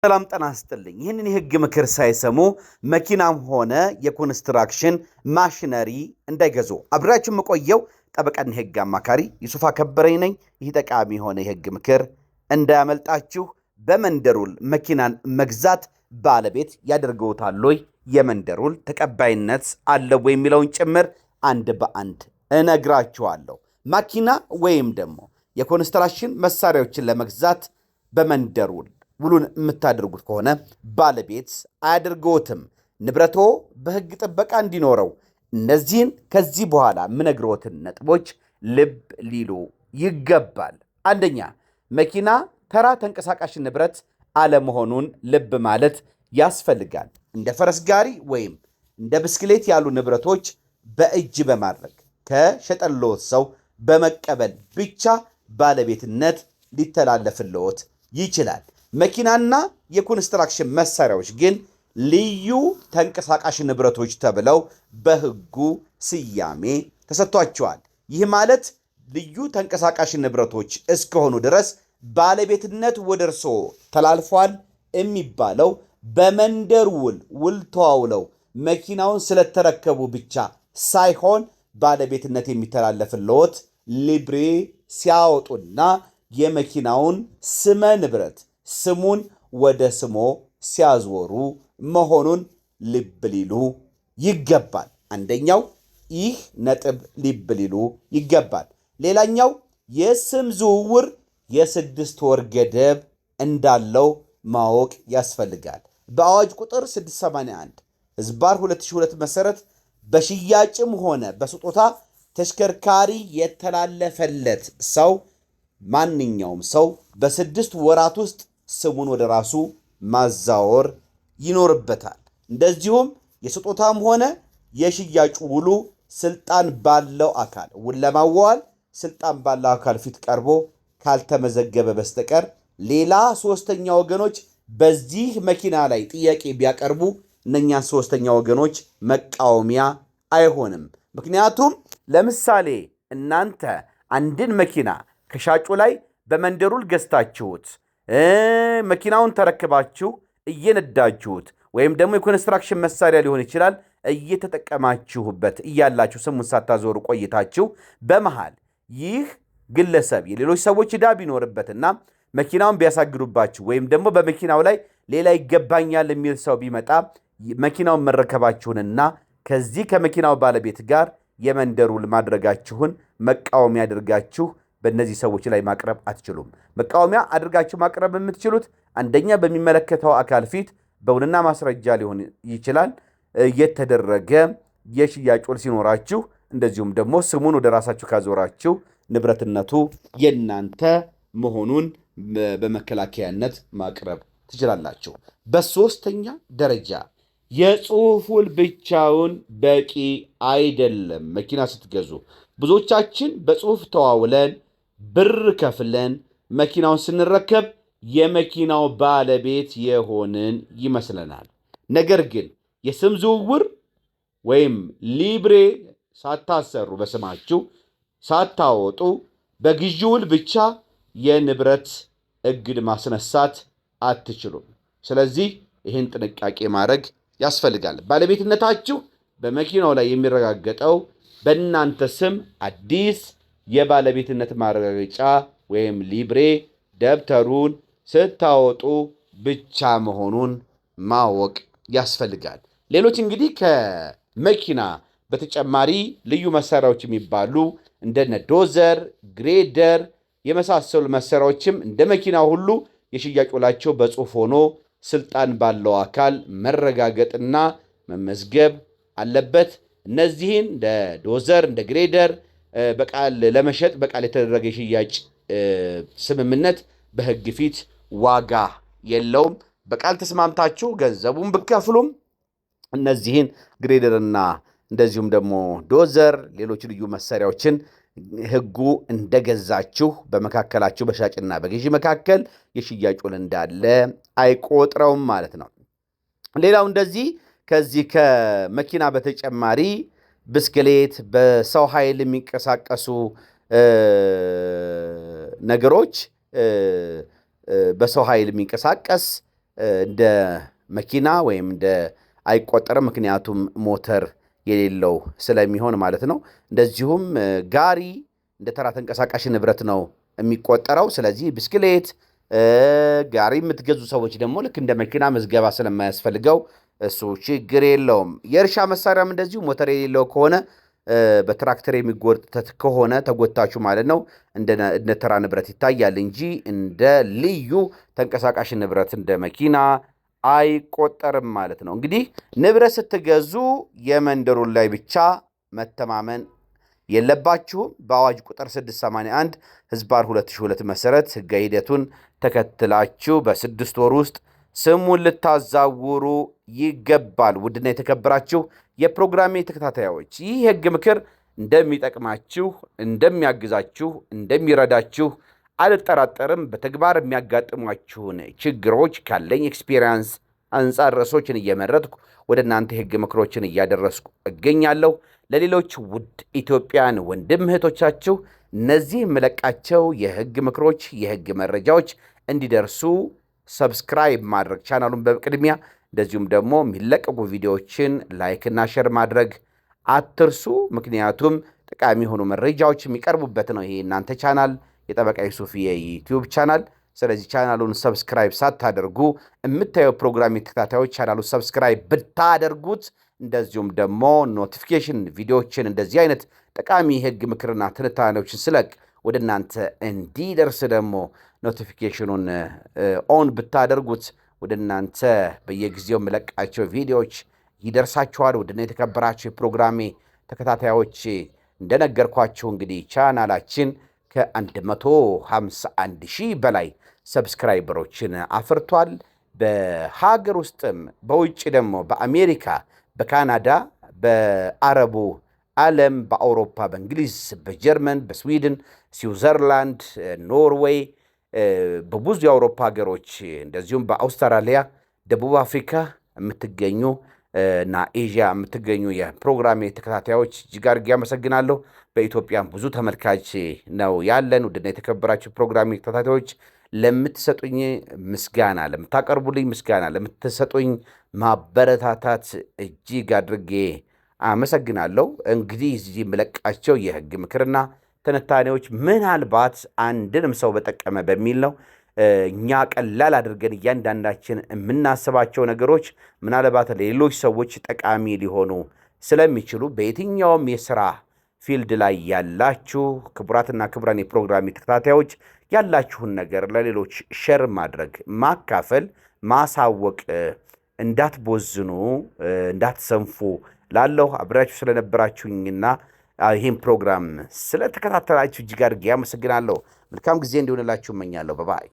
ሰላም ጤና ይስጥልኝ። ይህንን የህግ ምክር ሳይሰሙ መኪናም ሆነ የኮንስትራክሽን ማሽነሪ እንዳይገዙ አብራችሁ መቆየው ጠበቃና የህግ አማካሪ ዩሱፍ አከበረኝ ነኝ። ይህ ጠቃሚ የሆነ የህግ ምክር እንዳያመልጣችሁ። በመንደሩል መኪናን መግዛት ባለቤት ያደርገውታል ወይ? የመንደሩል ተቀባይነት አለው ወይ የሚለውን ጭምር አንድ በአንድ እነግራችኋለሁ። መኪና ወይም ደግሞ የኮንስትራክሽን መሳሪያዎችን ለመግዛት በመንደሩል ውሉን የምታደርጉት ከሆነ ባለቤት አያደርገውትም። ንብረቶ በህግ ጥበቃ እንዲኖረው እነዚህን ከዚህ በኋላ የምነግሮትን ነጥቦች ልብ ሊሉ ይገባል። አንደኛ፣ መኪና ተራ ተንቀሳቃሽ ንብረት አለመሆኑን ልብ ማለት ያስፈልጋል። እንደ ፈረስ ጋሪ ወይም እንደ ብስክሌት ያሉ ንብረቶች በእጅ በማድረግ ከሸጠልዎት ሰው በመቀበል ብቻ ባለቤትነት ሊተላለፍልዎት ይችላል። መኪናና የኮንስትራክሽን መሳሪያዎች ግን ልዩ ተንቀሳቃሽ ንብረቶች ተብለው በህጉ ስያሜ ተሰጥቷቸዋል። ይህ ማለት ልዩ ተንቀሳቃሽ ንብረቶች እስከሆኑ ድረስ ባለቤትነት ወደ እርስዎ ተላልፏል የሚባለው በመንደር ውል ተዋውለው መኪናውን ስለተረከቡ ብቻ ሳይሆን ባለቤትነት የሚተላለፍልዎት ሊብሬ ሲያወጡና የመኪናውን ስመ ንብረት ስሙን ወደ ስሞ ሲያዝወሩ መሆኑን ልብ ሊሉ ይገባል። አንደኛው ይህ ነጥብ ልብ ሊሉ ይገባል። ሌላኛው የስም ዝውውር የ6 ወር ገደብ እንዳለው ማወቅ ያስፈልጋል። በአዋጅ ቁጥር 681 ህዝባር 2002 መሰረት በሽያጭም ሆነ በስጦታ ተሽከርካሪ የተላለፈለት ሰው ማንኛውም ሰው በ6 ወራት ውስጥ ስሙን ወደ ራሱ ማዛወር ይኖርበታል። እንደዚሁም የስጦታም ሆነ የሽያጭ ውሉ ስልጣን ባለው አካል ውል ለማዋዋል ስልጣን ባለው አካል ፊት ቀርቦ ካልተመዘገበ በስተቀር ሌላ ሶስተኛ ወገኖች በዚህ መኪና ላይ ጥያቄ ቢያቀርቡ እነኛን ሶስተኛ ወገኖች መቃወሚያ አይሆንም። ምክንያቱም ለምሳሌ እናንተ አንድን መኪና ከሻጩ ላይ በመንደሩል ገዝታችሁት መኪናውን ተረክባችሁ እየነዳችሁት ወይም ደግሞ የኮንስትራክሽን መሳሪያ ሊሆን ይችላል እየተጠቀማችሁበት እያላችሁ ስሙን ሳታዞሩ ቆይታችሁ በመሃል ይህ ግለሰብ የሌሎች ሰዎች ዕዳ ቢኖርበትና መኪናውን ቢያሳግዱባችሁ ወይም ደግሞ በመኪናው ላይ ሌላ ይገባኛል የሚል ሰው ቢመጣ መኪናውን መረከባችሁንና ከዚህ ከመኪናው ባለቤት ጋር የመንደሩል ማድረጋችሁን መቃወሚያ አድርጋችሁ በእነዚህ ሰዎች ላይ ማቅረብ አትችሉም። መቃወሚያ አድርጋችሁ ማቅረብ የምትችሉት አንደኛ በሚመለከተው አካል ፊት በውልና ማስረጃ ሊሆን ይችላል የተደረገ የሽያጭ ውል ሲኖራችሁ፣ እንደዚሁም ደግሞ ስሙን ወደ ራሳችሁ ካዞራችሁ ንብረትነቱ የናንተ መሆኑን በመከላከያነት ማቅረብ ትችላላችሁ። በሶስተኛ ደረጃ የጽሑፍ ውል ብቻውን በቂ አይደለም። መኪና ስትገዙ ብዙዎቻችን በጽሑፍ ተዋውለን ብር ከፍለን መኪናውን ስንረከብ የመኪናው ባለቤት የሆንን ይመስለናል። ነገር ግን የስም ዝውውር ወይም ሊብሬ ሳታሰሩ በስማችሁ ሳታወጡ በግዢ ውል ብቻ የንብረት እግድ ማስነሳት አትችሉም። ስለዚህ ይህን ጥንቃቄ ማድረግ ያስፈልጋል። ባለቤትነታችሁ በመኪናው ላይ የሚረጋገጠው በእናንተ ስም አዲስ የባለቤትነት ማረጋገጫ ወይም ሊብሬ ደብተሩን ስታወጡ ብቻ መሆኑን ማወቅ ያስፈልጋል። ሌሎች እንግዲህ ከመኪና በተጨማሪ ልዩ መሳሪያዎች የሚባሉ እንደነ ዶዘር፣ ግሬደር የመሳሰሉ መሳሪያዎችም እንደ መኪና ሁሉ የሽያጭ ውላቸው በጽሑፍ ሆኖ ስልጣን ባለው አካል መረጋገጥና መመዝገብ አለበት። እነዚህን እንደ ዶዘር እንደ ግሬደር በቃል ለመሸጥ በቃል የተደረገ የሽያጭ ስምምነት በሕግ ፊት ዋጋ የለውም። በቃል ተስማምታችሁ ገንዘቡን ብከፍሉም እነዚህን ግሬደርና እንደዚሁም ደግሞ ዶዘር ሌሎች ልዩ መሳሪያዎችን ሕጉ እንደገዛችሁ በመካከላችሁ በሻጭና በገዢ መካከል የሽያጭ ውል እንዳለ አይቆጥረውም ማለት ነው። ሌላው እንደዚህ ከዚህ ከመኪና በተጨማሪ ብስክሌት፣ በሰው ኃይል የሚንቀሳቀሱ ነገሮች በሰው ኃይል የሚንቀሳቀስ እንደ መኪና ወይም እንደ አይቆጠርም፣ ምክንያቱም ሞተር የሌለው ስለሚሆን ማለት ነው። እንደዚሁም ጋሪ እንደ ተራ ተንቀሳቃሽ ንብረት ነው የሚቆጠረው። ስለዚህ ብስክሌት ጋሪ የምትገዙ ሰዎች ደግሞ ልክ እንደ መኪና ምዝገባ ስለማያስፈልገው እሱ ችግር የለውም። የእርሻ መሳሪያም እንደዚሁ ሞተር የሌለው ከሆነ በትራክተር የሚጎተት ከሆነ ተጎታችሁ ማለት ነው እንደ ተራ ንብረት ይታያል እንጂ እንደ ልዩ ተንቀሳቃሽ ንብረት እንደ መኪና አይቆጠርም ማለት ነው። እንግዲህ ንብረት ስትገዙ የመንደሩን ላይ ብቻ መተማመን የለባችሁም። በአዋጅ ቁጥር 681 ህዝባር 2002 መሰረት ህጋዊ ሂደቱን ተከትላችሁ በ6 ወር ውስጥ ስሙን ልታዛውሩ ይገባል። ውድና የተከበራችሁ የፕሮግራሜ ተከታታዮች ይህ የህግ ምክር እንደሚጠቅማችሁ፣ እንደሚያግዛችሁ፣ እንደሚረዳችሁ አልጠራጠርም። በተግባር የሚያጋጥሟችሁን ችግሮች ካለኝ ኤክስፒሪየንስ አንጻር ርዕሶችን እየመረጥኩ ወደ እናንተ የህግ ምክሮችን እያደረስኩ እገኛለሁ። ለሌሎች ውድ ኢትዮጵያን ወንድም እህቶቻችሁ እነዚህ የምለቃቸው የህግ ምክሮች፣ የህግ መረጃዎች እንዲደርሱ ሰብስክራይብ ማድረግ ቻናሉን በቅድሚያ እንደዚሁም ደግሞ የሚለቀቁ ቪዲዮዎችን ላይክና ሸር ማድረግ አትርሱ። ምክንያቱም ጠቃሚ የሆኑ መረጃዎች የሚቀርቡበት ነው ይሄ እናንተ ቻናል የጠበቃ ዩሱፍ የዩቲዩብ ቻናል። ስለዚህ ቻናሉን ሰብስክራይብ ሳታደርጉ የምታየው ፕሮግራም ተከታታዮች ቻናሉን ሰብስክራይብ ብታደርጉት እንደዚሁም ደግሞ ኖቲፊኬሽን ቪዲዮዎችን እንደዚህ አይነት ጠቃሚ የህግ ምክርና ትንታኔዎችን ስለቅ ወደ እናንተ እንዲደርስ ደግሞ ኖቲፊኬሽኑን ኦን ብታደርጉት ወደ እናንተ በየጊዜው የምለቃቸው ቪዲዮዎች ይደርሳችኋል። ወደና የተከበራችሁ የፕሮግራሜ ተከታታዮች እንደነገርኳችሁ እንግዲህ ቻናላችን ከ151 ሺህ በላይ ሰብስክራይበሮችን አፍርቷል። በሀገር ውስጥም በውጭ ደግሞ በአሜሪካ፣ በካናዳ፣ በአረቡ ዓለም፣ በአውሮፓ፣ በእንግሊዝ፣ በጀርመን፣ በስዊድን፣ ስዊዘርላንድ፣ ኖርዌይ፣ በብዙ የአውሮፓ ሀገሮች እንደዚሁም በአውስትራሊያ፣ ደቡብ አፍሪካ የምትገኙ እና ኤዥያ የምትገኙ የፕሮግራሜ ተከታታዮች እጅግ አድርጌ አመሰግናለሁ። በኢትዮጵያም ብዙ ተመልካች ነው ያለን። ውድና የተከበራችሁ ፕሮግራሜ ተከታታዮች ለምትሰጡኝ ምስጋና፣ ለምታቀርቡልኝ ምስጋና፣ ለምትሰጡኝ ማበረታታት እጅግ አድርጌ አመሰግናለሁ። እንግዲህ እዚህ የምለቃቸው የህግ ምክርና ትንታኔዎች ምናልባት አንድንም ሰው በጠቀመ በሚል ነው። እኛ ቀላል አድርገን እያንዳንዳችን የምናስባቸው ነገሮች ምናልባት ለሌሎች ሰዎች ጠቃሚ ሊሆኑ ስለሚችሉ በየትኛውም የሥራ ፊልድ ላይ ያላችሁ ክቡራትና ክቡራን የፕሮግራሚ ተከታታዮች ያላችሁን ነገር ለሌሎች ሸር ማድረግ፣ ማካፈል፣ ማሳወቅ እንዳትቦዝኑ፣ እንዳትሰንፉ ላለሁ አብራችሁ ስለነበራችሁኝና ይህን ፕሮግራም ስለተከታተላችሁ እጅግ አድርጌ አመሰግናለሁ። መልካም ጊዜ እንዲሆንላችሁ እመኛለሁ። ባይ